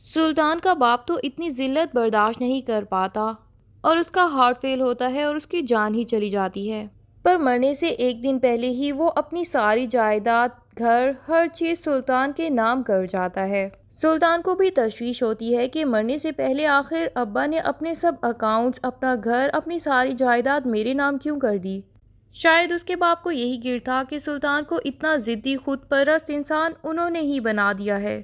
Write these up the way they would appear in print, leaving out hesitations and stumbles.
سلطان کا باپ تو اتنی ذلت برداشت نہیں کر پاتا اور اس کا ہارٹ فیل ہوتا ہے اور اس کی جان ہی چلی جاتی ہے۔ پر مرنے سے ایک دن پہلے ہی وہ اپنی ساری جائیداد، گھر، ہر چیز سلطان کے نام کر جاتا ہے۔ سلطان کو بھی تشویش ہوتی ہے کہ مرنے سے پہلے آخر ابا نے اپنے سب اکاؤنٹس، اپنا گھر، اپنی ساری جائیداد میرے نام کیوں کر دی؟ شاید اس کے باپ کو یہی گر تھا کہ سلطان کو اتنا ضدی، خود پرست انسان انہوں نے ہی بنا دیا ہے۔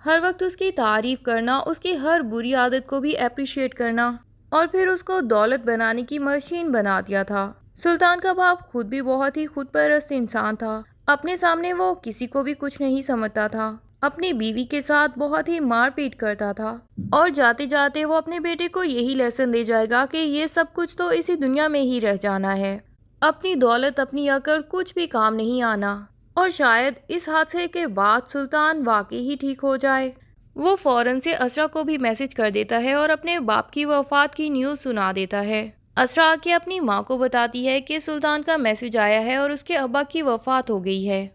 ہر وقت اس کی تعریف کرنا، اس کی ہر بری عادت کو بھی اپریشیٹ کرنا اور پھر اس کو دولت بنانے کی مشین بنا دیا تھا۔ سلطان کا باپ خود بھی بہت ہی خود پرست انسان تھا۔ اپنے سامنے وہ کسی کو بھی کچھ نہیں سمجھتا تھا، اپنی بیوی کے ساتھ بہت ہی مار پیٹ کرتا تھا اور جاتے جاتے وہ اپنے بیٹے کو یہی لیسن دے جائے گا کہ یہ سب کچھ تو اسی دنیا میں ہی رہ جانا ہے، اپنی دولت، اپنی عقل کچھ بھی کام نہیں آنا۔ اور شاید اس حادثے کے بعد سلطان واقعی ہی ٹھیک ہو جائے۔ وہ فوراً سے اسرا کو بھی میسج کر دیتا ہے اور اپنے باپ کی وفات کی نیوز سنا دیتا ہے۔ اسرا آ کے اپنی ماں کو بتاتی ہے کہ سلطان کا میسج آیا ہے اور اس کے ابا کی وفات ہو گئی ہے۔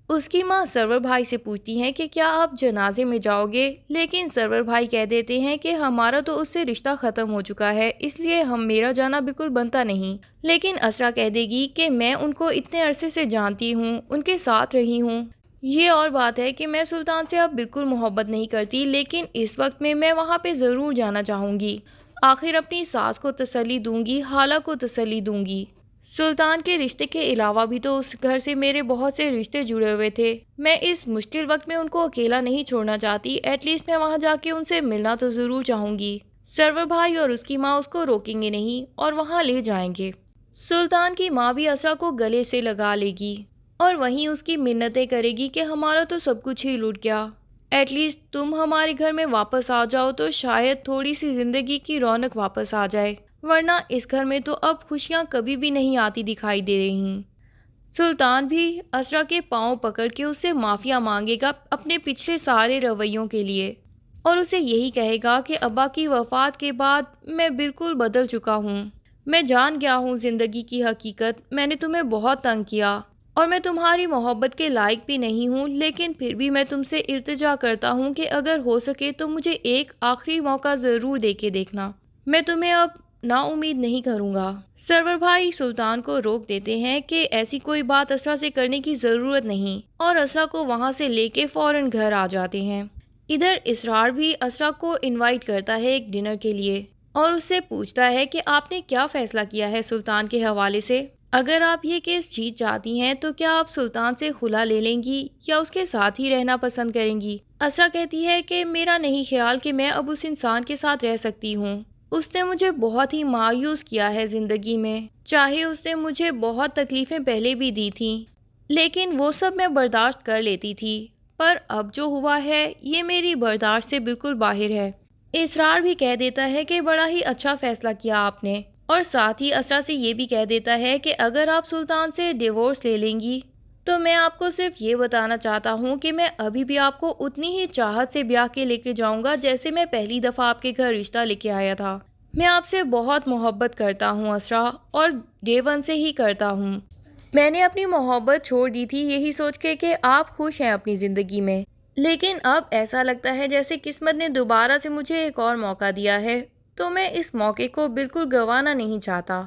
اس کی ماں سرور بھائی سے پوچھتی ہیں کہ کیا آپ جنازے میں جاؤ گے، لیکن سرور بھائی کہہ دیتے ہیں کہ ہمارا تو اس سے رشتہ ختم ہو چکا ہے، اس لیے میرا جانا بالکل بنتا نہیں۔ لیکن اسرا کہہ دے گی کہ میں ان کو اتنے عرصے سے جانتی ہوں، ان کے ساتھ رہی ہوں۔ یہ اور بات ہے کہ میں سلطان سے اب بالکل محبت نہیں کرتی، لیکن اس وقت میں وہاں پہ ضرور جانا چاہوں گی۔ آخر اپنی ساس کو تسلی دوں گی، خالہ کو تسلی دوں گی۔ سلطان کے رشتے کے علاوہ بھی تو اس گھر سے میرے بہت سے رشتے جڑے ہوئے تھے، میں اس مشکل وقت میں ان کو اکیلا نہیں چھوڑنا چاہتی، ایٹ لیسٹ میں وہاں جا کے ان سے ملنا تو ضرور چاہوں گی۔ سرور بھائی اور اس کی ماں اس کو روکیں گے نہیں اور وہاں لے جائیں گے۔ سلطان کی ماں بھی اسرا کو گلے سے لگا لے گی اور وہیں اس کی منتیں کرے گی کہ ہمارا تو سب کچھ ہی لٹ گیا، ایٹ لیسٹ تم ہمارے گھر میں واپس آ جاؤ تو شاید تھوڑی سی زندگی کی رونق واپس آ جائے، ورنہ اس گھر میں تو اب خوشیاں کبھی بھی نہیں آتی دکھائی دے رہی۔ سلطان بھی اسرا کے پاؤں پکڑ کے اس سے معافیا مانگے گا اپنے پچھلے سارے رویوں کے لیے اور اسے یہی کہے گا کہ ابا کی وفات کے بعد میں بالکل بدل چکا ہوں، میں جان گیا ہوں زندگی کی حقیقت، میں نے تمہیں بہت تنگ کیا اور میں تمہاری محبت کے لائق بھی نہیں ہوں، لیکن پھر بھی میں تم سے التجا کرتا ہوں کہ اگر ہو سکے تو مجھے ایک آخری موقع ضرور دے کے دیکھنا، میں تمہیں اب نا امید نہیں کروں گا۔ سرور بھائی سلطان کو روک دیتے ہیں کہ ایسی کوئی بات اسرا سے کرنے کی ضرورت نہیں اور اسرا کو وہاں سے لے کے فوراً گھر آ جاتے ہیں۔ ادھر اسرار بھی اسرا کو انوائٹ کرتا ہے ایک ڈنر کے لیے اور اس سے پوچھتا ہے کہ آپ نے کیا فیصلہ کیا ہے سلطان کے حوالے سے، اگر آپ یہ کیس جیت جاتی ہیں تو کیا آپ سلطان سے خلا لے لیں گی یا اس کے ساتھ ہی رہنا پسند کریں گی؟ اسرا کہتی ہے کہ میرا نہیں خیال کہ میں اب اس انسان کے ساتھ رہ سکتی ہوں، اس نے مجھے بہت ہی مایوس کیا ہے زندگی میں، چاہے اس نے مجھے بہت تکلیفیں پہلے بھی دی تھیں لیکن وہ سب میں برداشت کر لیتی تھی، پر اب جو ہوا ہے یہ میری برداشت سے بالکل باہر ہے۔ اسرار بھی کہہ دیتا ہے کہ بڑا ہی اچھا فیصلہ کیا آپ نے، اور ساتھ ہی اسرا سے یہ بھی کہہ دیتا ہے کہ اگر آپ سلطان سے ڈیورس لے لیں گی تو میں آپ کو صرف یہ بتانا چاہتا ہوں کہ میں ابھی بھی آپ کو اتنی ہی چاہت سے بیاہ کے لے کے جاؤں گا جیسے میں پہلی دفعہ آپ کے گھر رشتہ لے کے آیا تھا۔ میں آپ سے بہت محبت کرتا ہوں اسرا، اور ڈے ون سے ہی کرتا ہوں۔ میں نے اپنی محبت چھوڑ دی تھی یہی سوچ کے کہ آپ خوش ہیں اپنی زندگی میں، لیکن اب ایسا لگتا ہے جیسے قسمت نے دوبارہ سے مجھے ایک اور موقع دیا ہے، تو میں اس موقع کو بالکل گنوانا نہیں چاہتا۔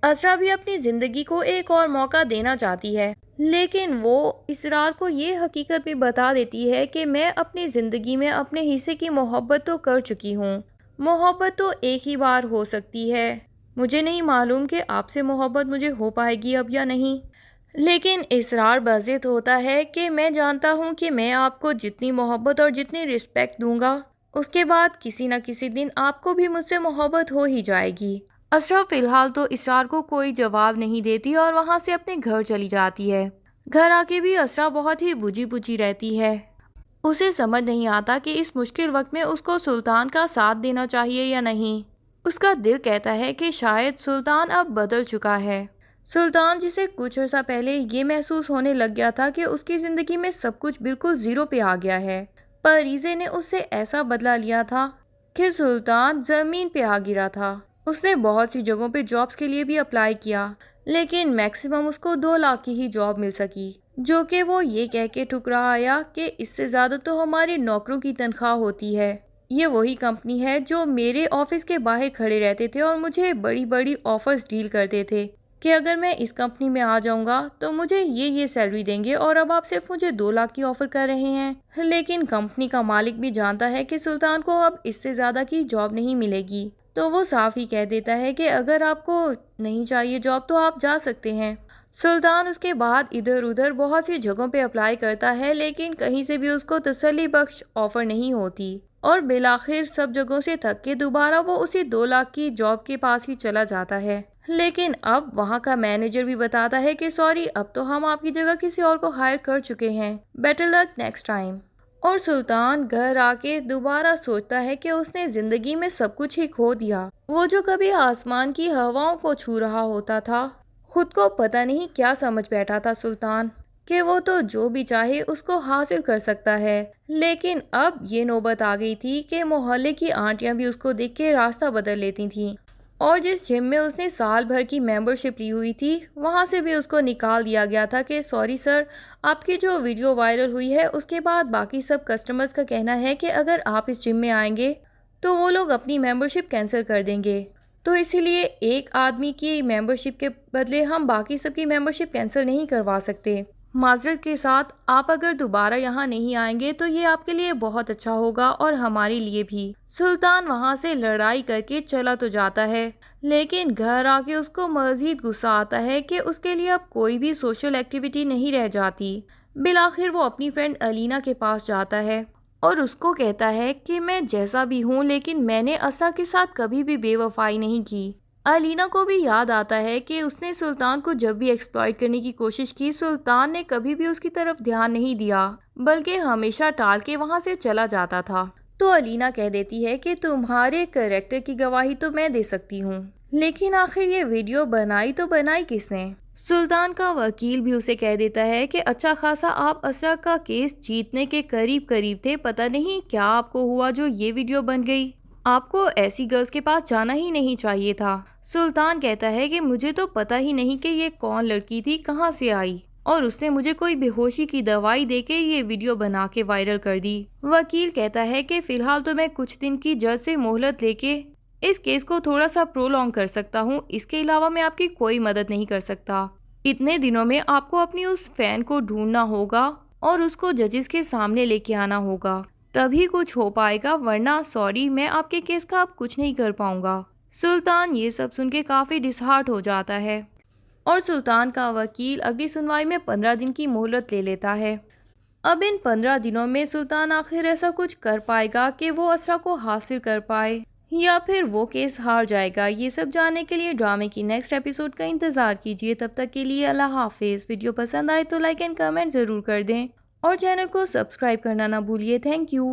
اسرا بھی اپنی زندگی کو ایک اور موقع دینا چاہتی ہے، لیکن وہ اسرار کو یہ حقیقت بھی بتا دیتی ہے کہ میں اپنی زندگی میں اپنے حصے کی محبت تو کر چکی ہوں، محبت تو ایک ہی بار ہو سکتی ہے، مجھے نہیں معلوم کہ آپ سے محبت مجھے ہو پائے گی اب یا نہیں۔ لیکن اسرار بضد ہوتا ہے کہ میں جانتا ہوں کہ میں آپ کو جتنی محبت اور جتنی رسپیکٹ دوں گا اس کے بعد کسی نہ کسی دن آپ کو بھی مجھ سے محبت ہو ہی جائے گی۔ اسرا فی الحال تو اسرار کو کوئی جواب نہیں دیتی اور وہاں سے اپنے گھر چلی جاتی ہے۔ گھر آ کے بھی اسرا بہت ہی بجھی بجھی رہتی ہے، اسے سمجھ نہیں آتا کہ اس مشکل وقت میں اس کو سلطان کا ساتھ دینا چاہیے یا نہیں۔ اس کا دل کہتا ہے کہ شاید سلطان اب بدل چکا ہے، سلطان جسے کچھ عرصہ پہلے یہ محسوس ہونے لگ گیا تھا کہ اس کی زندگی میں سب کچھ بالکل زیرو پہ آ گیا ہے، پریزے نے اس سے ایسا بدلہ لیا تھا کہ سلطان زمین پہ آ گرا تھا۔ اس نے بہت سی جگہوں پہ جابس کے لیے بھی اپلائی کیا، لیکن میکسیمم اس کو 2 لاکھ کی ہی جاب مل سکی، جو کہ وہ یہ کہہ کے ٹھکرا آیا کہ اس سے زیادہ تو ہماری نوکروں کی تنخواہ ہوتی ہے، یہ وہی کمپنی ہے جو میرے آفس کے باہر کھڑے رہتے تھے اور مجھے بڑی بڑی آفرز ڈیل کرتے تھے کہ اگر میں اس کمپنی میں آ جاؤں گا تو مجھے یہ سیلری دیں گے، اور اب آپ صرف مجھے 2 لاکھ کی آفر کر رہے ہیں۔ لیکن کمپنی کا مالک بھی جانتا ہے کہ سلطان کو اب اس سے زیادہ کی جاب نہیں ملے گی، تو وہ صاف ہی کہہ دیتا ہے کہ اگر آپ کو نہیں چاہیے جاب تو آپ جا سکتے ہیں۔ سلطان اس کے بعد ادھر ادھر بہت سی جگہوں پہ اپلائی کرتا ہے، لیکن کہیں سے بھی اس کو تسلی بخش آفر نہیں ہوتی، اور بالآخر سب جگہوں سے تھک کے دوبارہ وہ اسی 2 لاکھ کی جاب کے پاس ہی چلا جاتا ہے۔ لیکن اب وہاں کا مینیجر بھی بتاتا ہے کہ سوری، اب تو ہم آپ کی جگہ کسی اور کو ہائر کر چکے ہیں، بیٹر لک نیکسٹ ٹائم۔ اور سلطان گھر آ کے دوبارہ سوچتا ہے کہ اس نے زندگی میں سب کچھ ہی کھو دیا۔ وہ جو کبھی آسمان کی ہواؤں کو چھو رہا ہوتا تھا، خود کو پتہ نہیں کیا سمجھ بیٹھا تھا سلطان کہ وہ تو جو بھی چاہے اس کو حاصل کر سکتا ہے۔ لیکن اب یہ نوبت آ گئی تھی کہ محلے کی آنٹیاں بھی اس کو دیکھ کے راستہ بدل لیتی تھیں، اور جس جم میں اس نے سال بھر کی ممبرشپ لی ہوئی تھی وہاں سے بھی اس کو نکال دیا گیا تھا کہ سوری سر، آپ کی جو ویڈیو وائرل ہوئی ہے اس کے بعد باقی سب کسٹمرز کا کہنا ہے کہ اگر آپ اس جم میں آئیں گے تو وہ لوگ اپنی ممبرشپ کینسل کر دیں گے، تو اسی لیے ایک آدمی کی ممبرشپ کے بدلے ہم باقی سب کی ممبرشپ کینسل نہیں کروا سکتے۔ معذرت کے ساتھ آپ اگر دوبارہ یہاں نہیں آئیں گے تو یہ آپ کے لیے بہت اچھا ہوگا اور ہمارے لیے بھی۔ سلطان وہاں سے لڑائی کر کے چلا تو جاتا ہے، لیکن گھر آ کے اس کو مزید غصہ آتا ہے کہ اس کے لیے اب کوئی بھی سوشل ایکٹیویٹی نہیں رہ جاتی۔ بالآخر وہ اپنی فرینڈ الینا کے پاس جاتا ہے اور اس کو کہتا ہے کہ میں جیسا بھی ہوں لیکن میں نے اسرا کے ساتھ کبھی بھی بے وفائی نہیں کی۔ الینا کو بھی یاد آتا ہے کہ اس نے سلطان کو جب بھی ایکسپلائٹ کرنے کی کوشش کی، سلطان نے کبھی بھی اس کی طرف دھیان نہیں دیا بلکہ ہمیشہ ٹال کے وہاں سے چلا جاتا تھا۔ تو الینا کہہ دیتی ہے کہ تمہارے کریکٹر کی گواہی تو میں دے سکتی ہوں، لیکن آخر یہ ویڈیو بنائی تو بنائی کس نے؟ سلطان کا وکیل بھی اسے کہہ دیتا ہے کہ اچھا خاصا آپ اسرا کا کیس جیتنے کے قریب تھے، پتہ نہیں کیا آپ کو ہوا جو یہ ویڈیو بن گئی، آپ کو ایسی گرلز کے پاس جانا ہی نہیں چاہیے تھا۔ سلطان کہتا ہے کہ مجھے تو پتہ ہی نہیں کہ یہ کون لڑکی تھی، کہاں سے آئی، اور اس نے مجھے کوئی بے ہوشی کی دوائی دے کے یہ ویڈیو بنا کے وائرل کر دی۔ وکیل کہتا ہے کہ فی الحال تو میں کچھ دن کی جج سے مہلت لے کے اس کیس کو تھوڑا سا پرولونگ کر سکتا ہوں، اس کے علاوہ میں آپ کی کوئی مدد نہیں کر سکتا۔ اتنے دنوں میں آپ کو اپنی اس فین کو ڈھونڈنا ہوگا اور اس کو ججز کے سامنے لے کے آنا ہوگا، تبھی کچھ ہو پائے گا، ورنہ سوری میں آپ کے کیس کا اب کچھ نہیں کر پاؤں گا۔ سلطان یہ سب سن کے کافی ڈسہارٹ ہو جاتا ہے، اور سلطان کا وکیل اگلی سنوائی میں 15 دن کی مہلت لے لیتا ہے۔ اب ان 15 دنوں میں سلطان آخر ایسا کچھ کر پائے گا کہ وہ اسرا کو حاصل کر پائے، یا پھر وہ کیس ہار جائے گا؟ یہ سب جاننے کے لیے ڈرامے کی نیکسٹ ایپیسوڈ کا انتظار کیجیے۔ تب تک کے لیے اللہ حافظ۔ ویڈیو پسند آئے تو لائک اینڈ کمنٹ ضرور کر دیں، اور چینل کو سبسکرائب کرنا نہ بھولیے۔ Thank you.